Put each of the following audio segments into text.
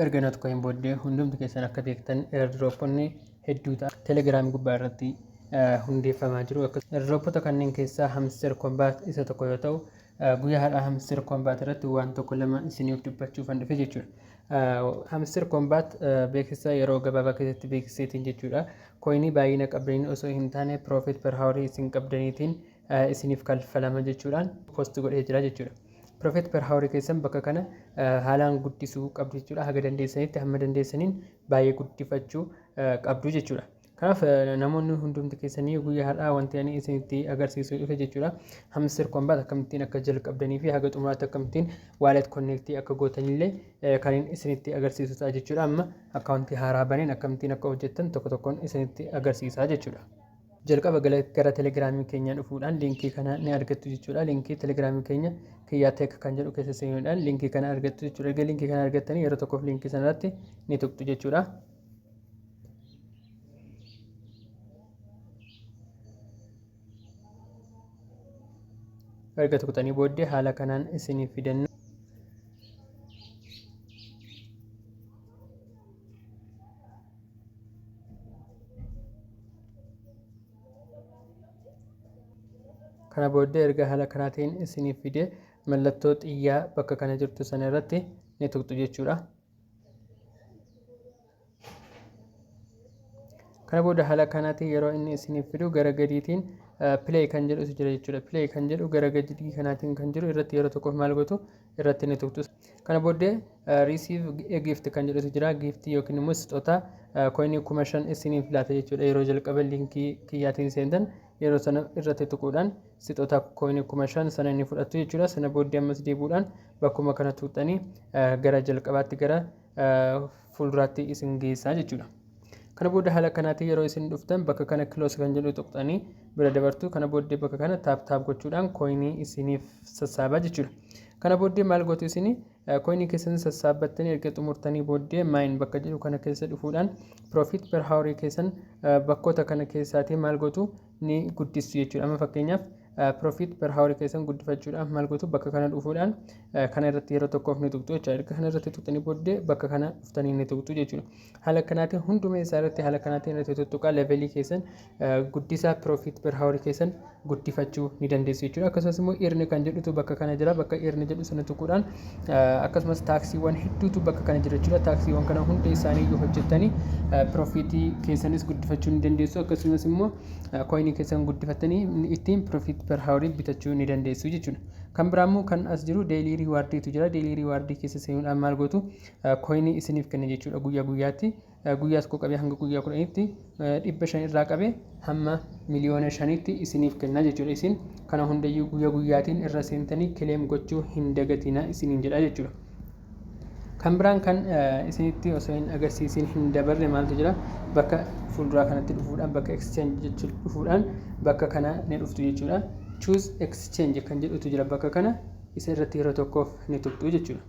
erga tokkoon booddee hundumti keessan akka beektan airdropponni hedduu ta'a telegiraamii gubbaa irratti hundeeffamaa jiru. Airdroppota kanneen keessaa hamster kombaat isa tokko yoo ta'u guyyaa har'aa hamster kombaat irratti waan tokko lama isiniif dubbachuuf dhufe jechuudha. Hamster kombaat beeksisa yeroo gabaabaa keessatti beeksiseetiin jechuudha. Koinii baay'ina qabdaniin osoo hin taane profit per hour isin qabdaniitiin isiniif kalfalama jechuudhaan post godhee jira jechuudha. Profit per hour keessan bakka kana haalaan guddisuu qabdu jechuudha. Haga dandeessanitti hamma dandeessaniin baay'ee guddifachuu qabdu jechuudha. Kanaaf namoonni hundumti keessanii guyyaa har'aa wanti ani isinitti agarsiisuu dhufe jechuudha. Hamster kombaat akkamittiin akka jalqabdanii fi haga xumuraatti akkamittiin waalet konneektii akka gootanillee kan isinitti agarsiisu ta'a jechuudha. Amma akkaawuntii haaraa baneen akkamittiin akka hojjettan tokko tokkoon isinitti agarsiisaa jechuudha. Jalqaba gara telegiraamii keenya dhufuudhaan liinkii kana ni argattu jechuudha. Liinkii telegiraamii keenya kiyyaa teek kan jedhu keessa seenuudhaan liinkii kana argattu jechuudha. Erga liinkii kana argattanii yeroo tokkoof liinkii sanarratti ni tuqxu jechuudha. Erga tuqxanii booddee haala kanaan isiniif fidannu. Kana booddee erga haala kanaatiin isiniif fide mallattoo xiyyaa bakka kana jirtu sana irratti ni tuqxu jechuudha. Kana booda haala kanaatiin yeroo inni isiniif fidu gara gadiitiin play kan jedhutu jira jechuudha. Play kan jedhu gara gadii kanaatiin kan jiru irratti yeroo tokkoof maal gootu irratti ni tuqxu. Kana booddee receive a gift kan jedhutu jira. Gift yookiin immoo sixoota koinii 5,000 isiniif laata jechuudha. Yeroo jalqaba liinkii kiyyaatiin seentan yeroo sana irratti tuquudhaan sixoota koinii 5,000 sana inni fudhattu jechuudha. Sana booddee ammas deebuudhaan bakkuma kana tuqxanii gara jalqabaatti gara fuulduraatti isin geessaa jechuudha. Kana booda haala kanaatiin yeroo isin dhuftan bakka kana close kan jedhu tuqxanii bira dabartu. Kana booddee bakka kana taap gochuudhaan koinii isiniif sassaabaa jechuudha. Kana booddee maal gootu isinii koinii keessan sassaabattanii erga xumurtanii booddee maayin bakka jedhu kana keessa dhufuudhaan profit per hour keessan bakkoota kana keessaatii maal gootu ni guddistu jechuudha. Amma fakkeenyaaf profit per hour keessan guddifachuudhaaf maal gootu bakka kana dhufuudhaan kana irratti yeroo tokkoof ni tuqxu jechuudha. Erga kana irratti tuqxanii booddee bakka kana dhuftanii ni tuqxu jechuudha. Haala kanaatiin hunduma isaa irratti haala kanaatiin irratti tuttuqaa levelii keessan guddisaa profit per hour keessan guddifachuu ni dandeessu jechuudha. Akkasumas immoo earn kan jedhutu bakka kana jira. Bakka earn jedhu sana tuquudhaan akkasumas taaksiiwwan hedduutu bakka kana jira jechuudha. Taaksiiwwan kana hunda isaanii yoo hojjettanii profitii keessanis guddifachuu ni dandeessu. Akkasumas immoo koinii keessan guddifattanii ittiin profit per hour bitachuu ni dandeessu jechuudha. Kan biraammoo kan as jiru deelii riwaardiitu jira. Deelii riwaardii keessa seenuudhaan maal gootu koinii isiniif kenna jechuudha. Guyyaa guyyaatti guyyaas koo qabee hanga guyyaa 10tti 500 irraa qabee hamma miliyoona 5tti isiniif kenna jechuudha. Isin kana hundayyuu guyyaa guyyaatiin irra seentanii kileem gochuu hin dagatina isiniin jedha jechuudha. Kan biraan kan isinitti osoo hin agarsiisin hin dabarre maaltu jira? Bakka fuulduraa kanatti dhufuudhaan bakka exchange jechuun dhufuudhaan bakka kana ni dhuftu jechuudha. Choose exchange kan jedhutu jira bakka kana isa irratti yeroo tokkoof ni tuqxu jechuudha.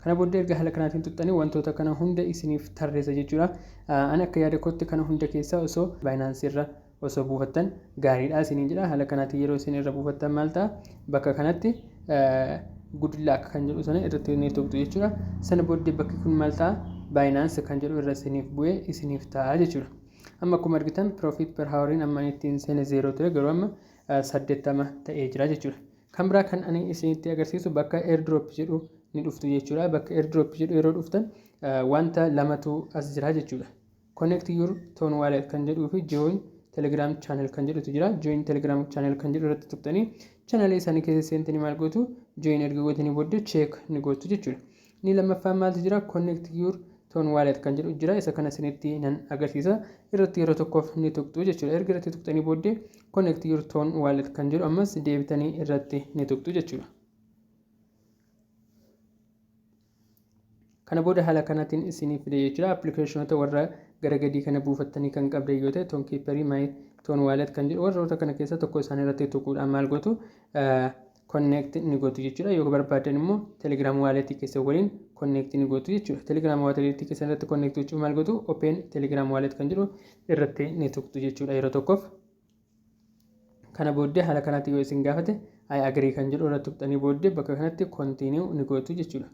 Kana booddee erga haala kanaatiin tuqxanii wantoota kana hunda isiniif tarreessa jechuudha. Ani akka yaada kootti kana hunda keessaa osoo Binance irra osoo buufattan gaariidha isiniin jedha. Haala kanaatiin yeroo isin irra buufattan maal ta'a? Bakka kanatti good luck kan jedhu sana irratti ni tuqxu jechuudha. Sana booddee bakki kun maal ta'a? Binance kan jedhu irra isiniif bu'ee isiniif ta'a jechuudha. Amma akkuma argitan profit per houriin amma ittiin seene 0 ture garuu amma 80 ta'ee jira jechuudha. Kan biraa kan ani isinitti agarsiisu bakka airdrop jedhu ni dhuftu jechuudha. Bakka airdrop jedhu yeroo dhuftan wanta lamatu as jira jechuudha. Connect your Ton wallet kan jedhuu fi join telegram channel kan jedhutu jira. Join telegram channel kan jedhu irratti tuqxanii channel isaanii keessa seentanii maal gootu join erga gootanii booddee check ni gootu jechuudha. Ni lammaffaan maaltu jira? Connect your Ton wallet kan jedhu jira. Isa kana isinitti nan agarsiisa. Irratti yeroo tokkoof ni tuqxu jechuudha. Erga irratti tuqxanii booddee connect your Ton wallet kan jedhu ammas deebitanii irratti ni tuqxu jechuudha. Kana booda haala kanaatiin isiniif fide jechuudha. Appilikeeshinoota warra gara gadii kana buufattanii kan qabdan yoo ta'e Ton Keeperii, My Ton Wallet kan jedhu warroota kana keessa tokko isaan irratti tuquudhaan maal gootu connect ni gootu jechuudha. Yoo barbaadan immoo Telegram Wallet keessa waliin connect ni gootu jechuudha. Telegram Wallet keessa irratti connect gochuu maal gootu open Telegram Wallet kan jedhu irratti ni tuqtu jechuudha yeroo tokkoof. Kana booddee haala kanaatiin yoo isin gaafate I agree kan jedhu irratti tuqxanii booddee bakka kanatti continue ni gootu jechuudha.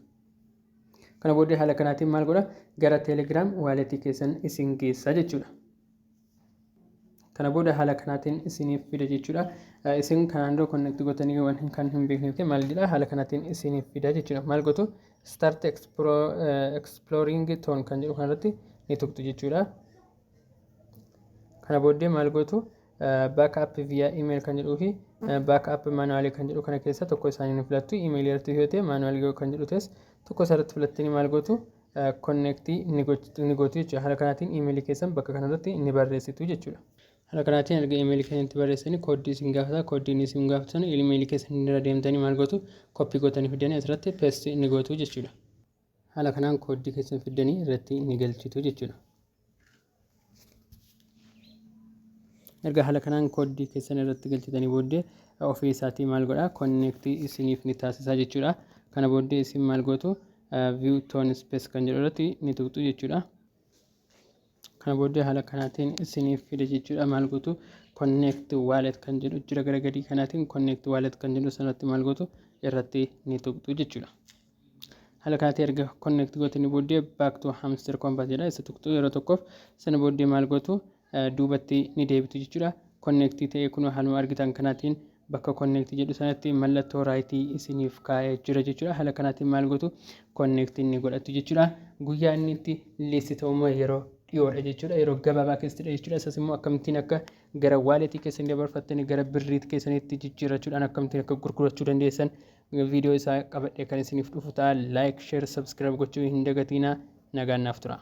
Kana booddee haala kanaatiin maal godha gara Telegram walletii keessan isin geessa jechuudha. Kana booda haala kanaatiin isiniif fida jechuudha. Isin kanaan dura connect gootanii waan kan hin beekneef maal jedha haala kanaatiin isiniif fida jechuudha. Maal gootu start exploring tone kan jedhu kanarratti ni tuqxu jechuudha. Kana booddee maal gootu backup via email kan jedhuu fi backup manually kan jedhu kana keessa tokko isaanii ni filattu. Email irratti yoo ta'e manually kan jedhu ta'es tokko isarratti filattanii maal gootu connect ni gootu jechuudha. Haala kanaatiin email keessan bakka kanarratti ni barreessitu jechuudha. Haala kanaatiin erga email keessanitti barreessanii kooddii isin gaafata. Kooddiin isin gaafatan email keessan irra deemtanii maal gootu koppii gootanii fidanii asirratti paste ni gootu jechuudha. Haala kanaan kooddii keessan fidanii irratti ni galchitu jechuudha. Erga haala kanaan kooddii keessan irratti galchitanii booddee ofii isaatii maal godha connect isiniif ni taasisa jechuudha. Kana booddee isin maal gootu view tone space kan jedhu irratti ni tuqxu jechuudha. Kana booddee haala kanaatiin isiniif fida jechuudha. Maal gootu connect wallet kan jedhu jira gara gadii kanaatiin connect wallet kan jedhu sanatti maal gootu irratti ni tuqxu jechuudha. Haala kanaatiin erga connect gootanii booddee back to hamster combat jedha isa tuqxu yeroo tokkoof sana booddee maal gootu duubatti ni deebitu jechuudha. Connect ta'ee kun haaluma argitan kanaatiin bakka connect jedhu sanatti mallattoo raayitii isiniif kaa'ee jira jechuudha. Haala kanaatiin maal gootu connect ni godhatu jechuudha. Guyyaa inni itti leessitamu yeroo dhiyoodha jechuudha. Yeroo gabaabaa keessatti jechuudha. Isas immoo akkamittiin akka gara waaletii keessanii dabarfattanii gara birriitti keessanitti jijjiirrachuudhaan akkamittiin akka gurgurachuu dandeessan viidiyoo isaa qabadhee kan isiniif dhufu ta'a. Like, share, subscribe gochuu hin dagatinaa. Nagaan naaf tura.